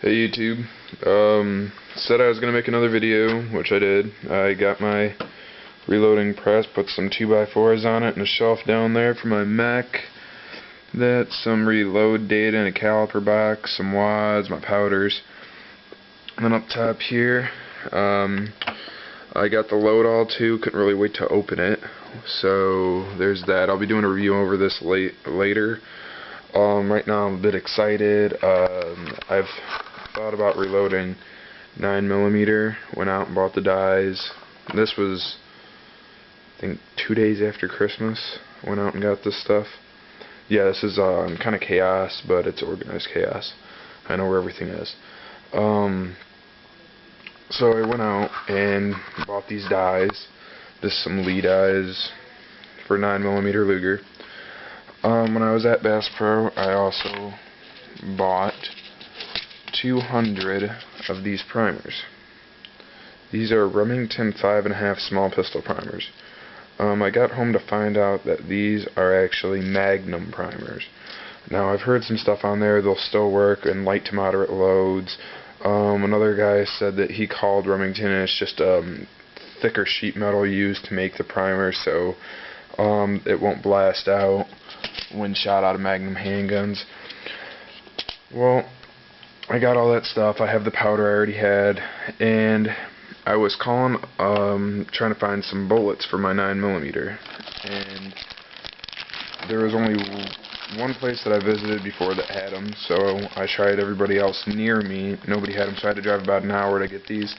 Hey YouTube, said I was going to make another video, which I did. I got my reloading press, put some 2x4s on it and a shelf down there for my mech. That's some reload data in a caliper box, some wads, my powders. And then up top here, I got the load all too, couldn't really wait to open it. So there's that. I'll be doing a review over this later. Right now I'm a bit excited. I've thought about reloading 9mm, went out and bought the dies. This was, I think, 2 days after Christmas. Went out and got this stuff. Yeah, this is kind of chaos, but it's organized chaos. I know where everything is. So I went out and bought these dies. This is some Lee dies for 9mm Luger. When I was at Bass Pro, I also bought 200 of these primers. These are Remington 5.5 small pistol primers. I got home to find out that these are actually Magnum primers. Now, I've heard some stuff on there, they'll still work in light to moderate loads. Another guy said that he called Remington and it's just thicker sheet metal used to make the primer, so it won't blast out when shot out of Magnum handguns. Well, I got all that stuff. I have the powder I already had, and I was calling, trying to find some bullets for my 9mm, and there was only one place that I visited before that had them, so I tried everybody else near me. Nobody had them, so I had to drive about an hour to get these.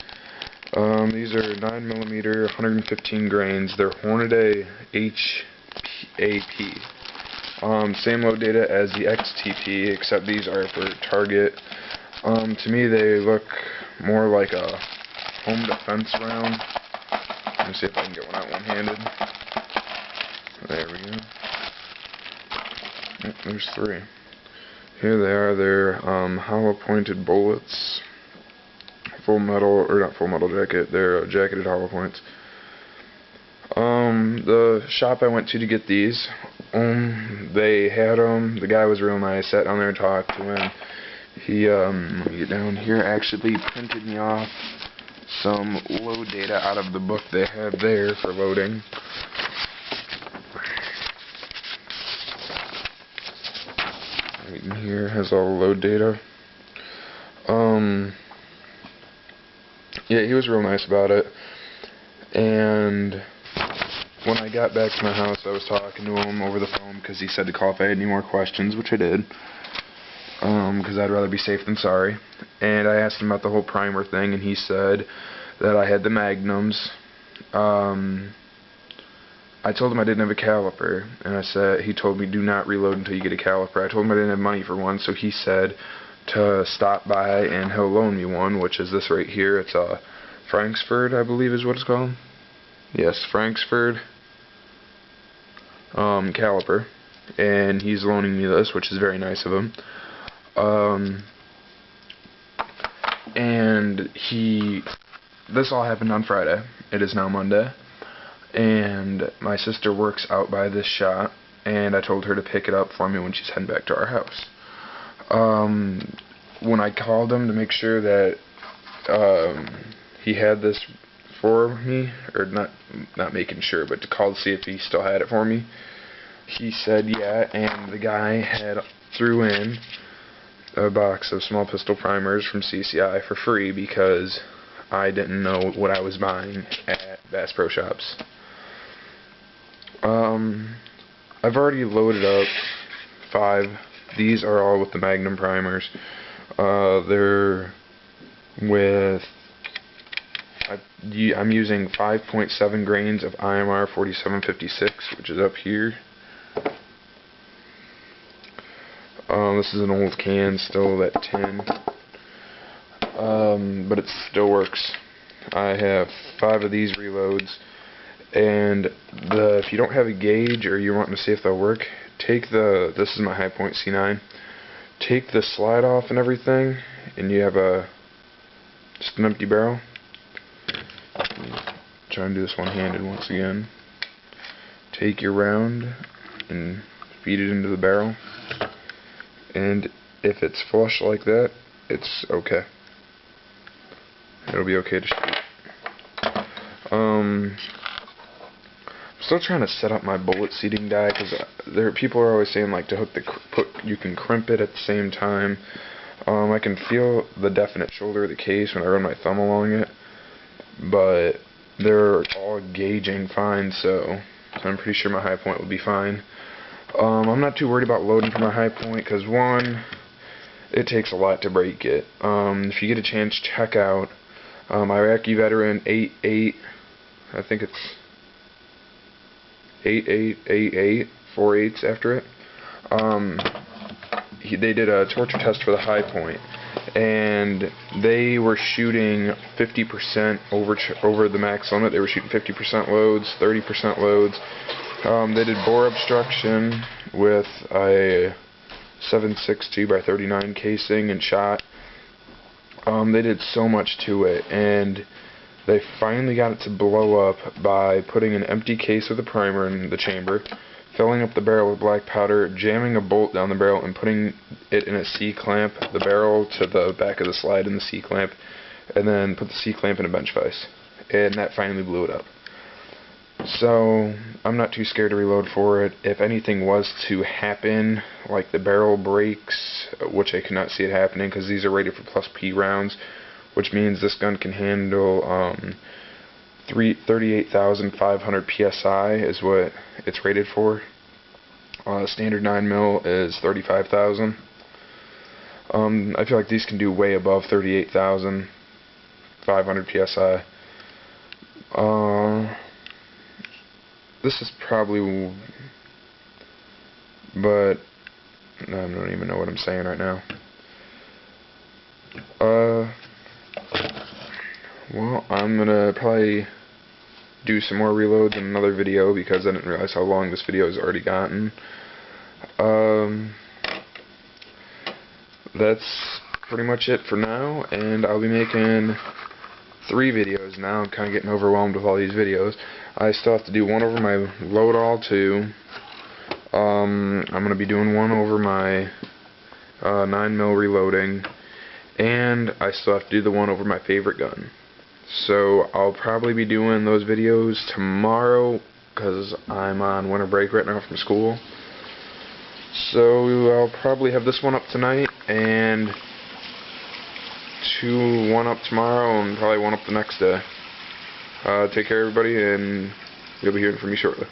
These are 9mm, 115 grains. They're Hornady HAP. Same load data as the XTP, except these are for target. To me, they look more like a home defense round. Let me see if I can get one out one-handed. There we go. Yep, there's 3. Here they are. They're hollow-pointed bullets. Full metal, or not full metal jacket. They're jacketed hollow points. The shop I went to get these, they had them. The guy was real nice. Sat down there and talked to him. He, let me get down here, actually printed me off some load data out of the book they have there for loading. Right in here has all the load data. Yeah, he was real nice about it. And when I got back to my house, I was talking to him over the phone because he said to call if I had any more questions, which I did. Because I'd rather be safe than sorry. And I asked him about the whole primer thing, and he said that I had the Magnums. I told him I didn't have a caliper, and he told me do not reload until you get a caliper. I told him I didn't have money for one, so he said to stop by and he'll loan me one, which is this right here. It's a Frankford, I believe is what it's called. Yes, Frankford caliper, and he's loaning me this, which is very nice of him. And this all happened on Friday. It is now Monday, and my sister works out by this shop, and I told her to pick it up for me when she's heading back to our house. When I called him to make sure that he had this for me, or not making sure, but to call to see if he still had it for me, he said yeah, and the guy threw in a box of small pistol primers from CCI for free because I didn't know what I was buying at Bass Pro Shops. I've already loaded up 5. These are all with the Magnum primers. They're with, I'm using 5.7 grains of IMR 4756, which is up here. This is an old can, still that tin, but it still works. I have 5 of these reloads, and if you don't have a gauge or you're wanting to see if they'll work, this is my Hi-Point C9, take the slide off and everything, and you have just an empty barrel. Try and do this one-handed once again. Take your round and feed it into the barrel, and if it's flush like that, it's okay. It'll be okay to shoot. I'm still trying to set up my bullet seating die, because people are always saying like to hook you can crimp it at the same time. I can feel the definite shoulder of the case when I run my thumb along it, but they're all gauging fine, so I'm pretty sure my high point will be fine. I'm not too worried about loading for my high point, because one, it takes a lot to break it. If you get a chance, check out Iraqi Veteran 88, I think it's 8888, 4 8s after it. They did a torture test for the high point, and they were shooting 50% over the max limit. They were shooting 50% loads, 30% loads. They did bore obstruction with a 7.62 by 39 casing and shot. They did so much to it, and they finally got it to blow up by putting an empty case with a primer in the chamber, filling up the barrel with black powder, jamming a bolt down the barrel, and putting it in a C-clamp, the barrel to the back of the slide in the C-clamp, and then put the C-clamp in a bench vise. And that finally blew it up. So, I'm not too scared to reload for it. If anything was to happen, like the barrel breaks, which I cannot see it happening because these are rated for plus P rounds, which means this gun can handle 38,500 PSI is what it's rated for. Standard 9mm is 35,000. I feel like these can do way above 38,500 PSI. This is probably, but I don't even know what I'm saying right now. Well, I'm gonna probably do some more reloads in another video because I didn't realize how long this video has already gotten. That's pretty much it for now, and I'll be making 3 videos now. I'm kind of getting overwhelmed with all these videos. I still have to do one over my load all 2. I'm going to be doing one over my 9mm reloading, and I still have to do the one over my favorite gun. So I'll probably be doing those videos tomorrow because I'm on winter break right now from school. So I'll probably have this one up tonight and one up tomorrow and probably one up the next day. Take care everybody, and you'll be hearing from me shortly.